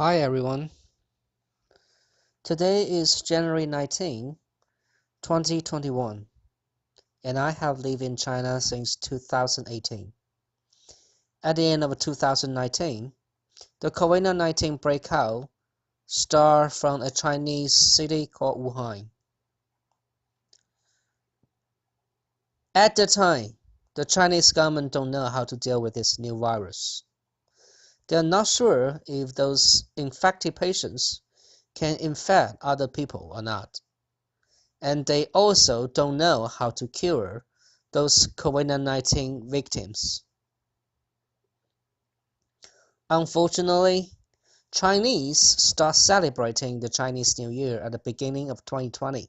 Hi everyone. Today is January 19, 2021, and I have lived in China since 2018. At the end of 2019, the Covid-19 breakout started from a Chinese city called Wuhan. At the time, the Chinese government don't know how to deal with this new virus. They are not sure if those infected patients can infect other people or not. And they also don't know how to cure those COVID-19 victims. Unfortunately, Chinese start celebrating the Chinese New Year at the beginning of 2020.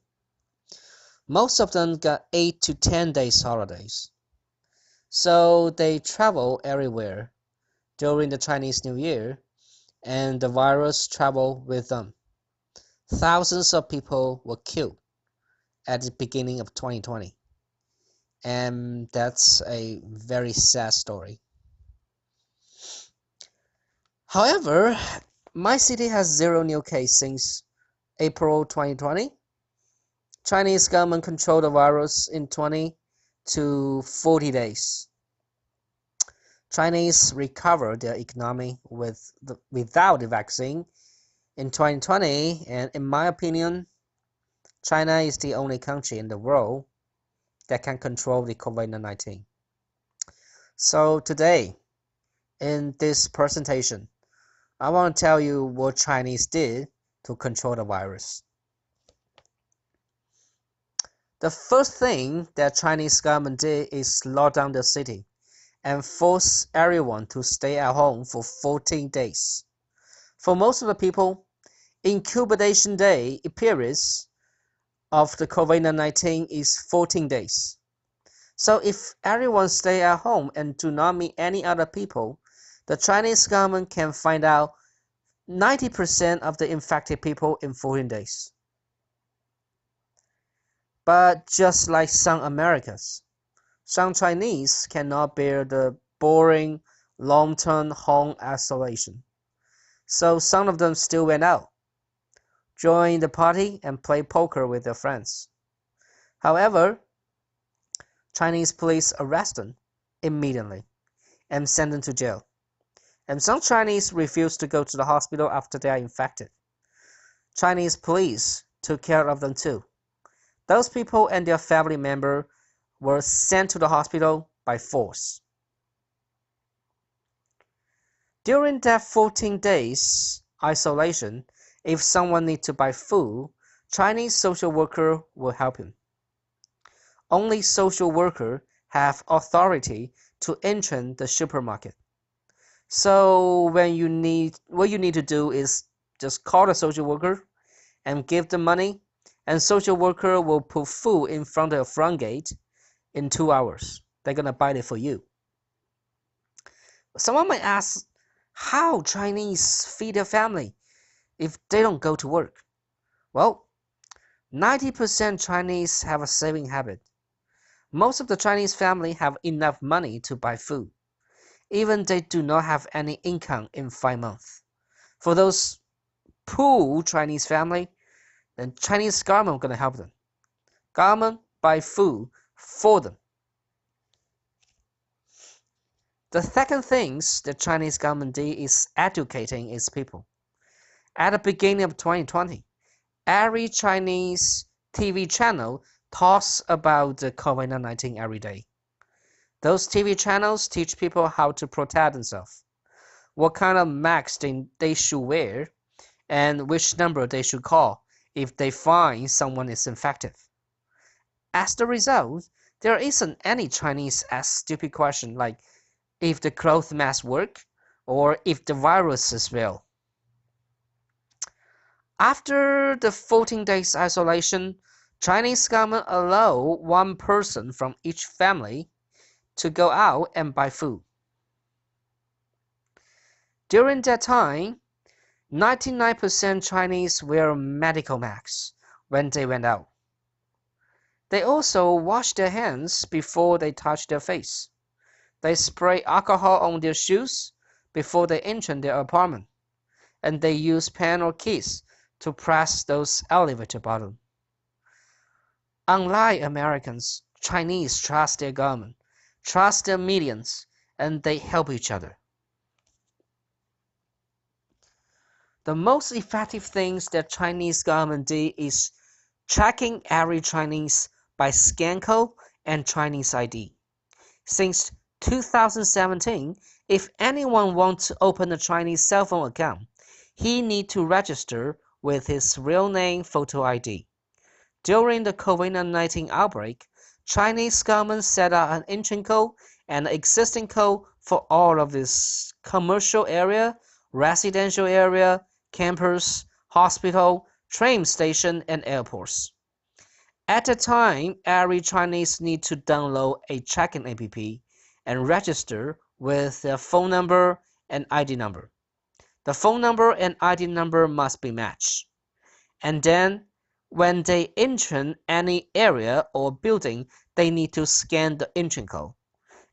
Most of them got 8 to 10 days holidays. So they travel everywhere during the Chinese New Year, and the virus traveled with them. Thousands of people were killed at the beginning of 2020. And that's a very sad story. However, my city has zero new cases since April 2020. Chinese government controlled the virus in 20 to 40 days. Chinese recovered their economy without the vaccine in 2020, and in my opinion, China is the only country in the world that can control the COVID-19. So today, in this presentation, I want to tell you what Chinese did to control the virus. The first thing that Chinese government did is lock down the city and force everyone to stay at home for 14 days. For most of the people, incubation day periods of the COVID-19 is 14 days. So if everyone stay at home and do not meet any other people, the Chinese government can find out 90% of the infected people in 14 days. But just like some Americans, some Chinese cannot bear the boring, long-term home isolation. So some of them still went out, joined the party, and played poker with their friends. However, Chinese police arrest them immediately and send them to jail. And some Chinese refuse to go to the hospital after they are infected. Chinese police took care of them too. Those people and their family member were sent to the hospital by force. During that 14 days isolation, if someone needs to buy food, Chinese social worker will help him. Only social workers have authority to enter the supermarket. So what you need to do is just call the social worker and give them money, and social worker will put food in front of the front gate in 2 hours. They're gonna buy it for you. Someone might ask, how Chinese feed their family if they don't go to work? Well, 90% Chinese have a saving habit. Most of the Chinese family have enough money to buy food, even they do not have any income in 5 months. For those poor Chinese family, then Chinese government gonna help them. Government buy food for them. The second things the Chinese government did is educating its people. At the beginning of 2020, every Chinese TV channel talks about the COVID-19 every day. Those TV channels teach people how to protect themselves, what kind of mask they should wear, and which number they should call if they find someone is infected. As the result, there isn't any Chinese ask stupid question like if the cloth mask work or if the virus is real. After the 14 days isolation, Chinese government allow one person from each family to go out and buy food. During that time, 99% Chinese wear medical masks when they went out. They also wash their hands before they touch their face. They spray alcohol on their shoes before they enter their apartment. and they use pen or keys to press those elevator buttons. Unlike Americans, Chinese trust their government, trust their millions, and they help each other. The most effective things that Chinese government did is tracking every Chinese by scan code and Chinese ID. Since 2017, if anyone wants to open a Chinese cell phone account, he needs to register with his real name photo ID. During the Covid-19 outbreak, Chinese government set up an entry code and an existing code for all of this commercial area, residential area, campus, hospital, train station, and airports. At the time, every Chinese need to download a check-in app and register with their phone number and ID number. The phone number and ID number must be matched. And then, when they enter any area or building, they need to scan the entry code.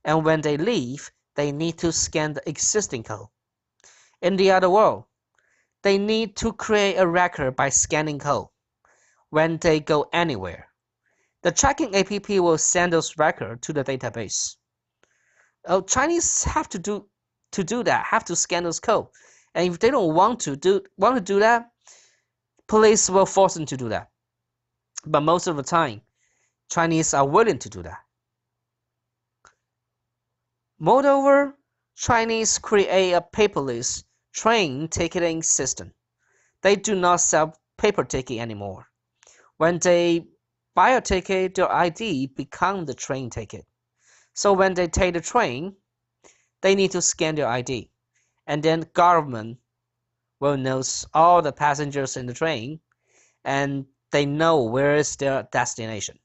And when they leave, they need to scan the existing code. In the other world, they need to create a record by scanning code when they go anywhere. The tracking app will send those records to the database. Chinese have to do that, have to scan those code. And if they don't want to do that, police will force them to do that. But most of the time, Chinese are willing to do that. Moreover, Chinese create a paperless train ticketing system. They do not sell paper ticket anymore. When they buy a ticket, their ID becomes the train ticket. So when they take the train, they need to scan their ID. And then government will know all the passengers in the train, and they know where is their destination.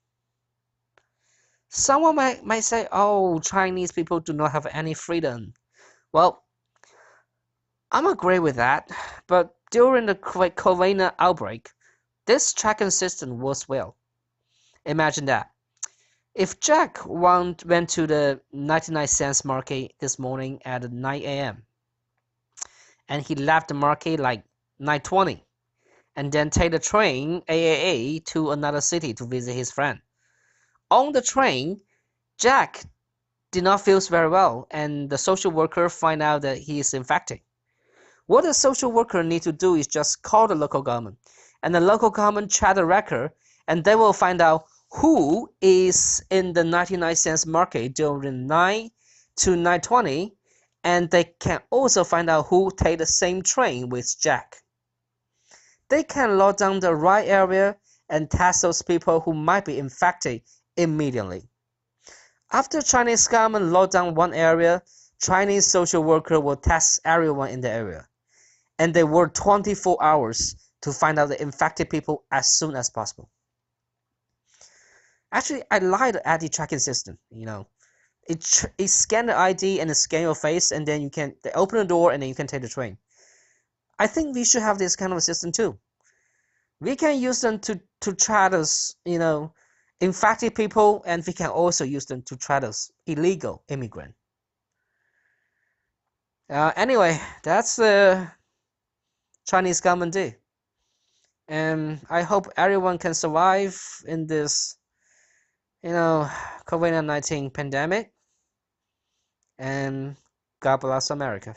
Someone might say, oh, Chinese people do not have any freedom. Well, I'm agree with that, but during the COVID outbreak, this tracking system works well. Imagine that. If Jack went to the 99-cent market this morning at 9 a.m. and he left the market like 9:20 and then take the train AAA to another city to visit his friend. On the train, Jack did not feel very well, and the social worker find out that he is infected. What the social worker need to do is just call the local government, and the local government check the record, and they will find out who is in the 99-cent market during 9 to 9:20, and they can also find out who take the same train with Jack. They can lock down the right area and test those people who might be infected immediately. After Chinese government lock down one area, Chinese social worker will test everyone in the area, and they work 24 hours to find out the infected people as soon as possible. Actually, I like the ID tracking system. It scan the ID and it scan your face, and then they open the door and then you can take the train. I think we should have this kind of a system too. We can use them to track those, infected people, and we can also use them to track those illegal immigrants. Anyway, that's the Chinese government do. And I hope everyone can survive in this, COVID-19 pandemic. And God bless America.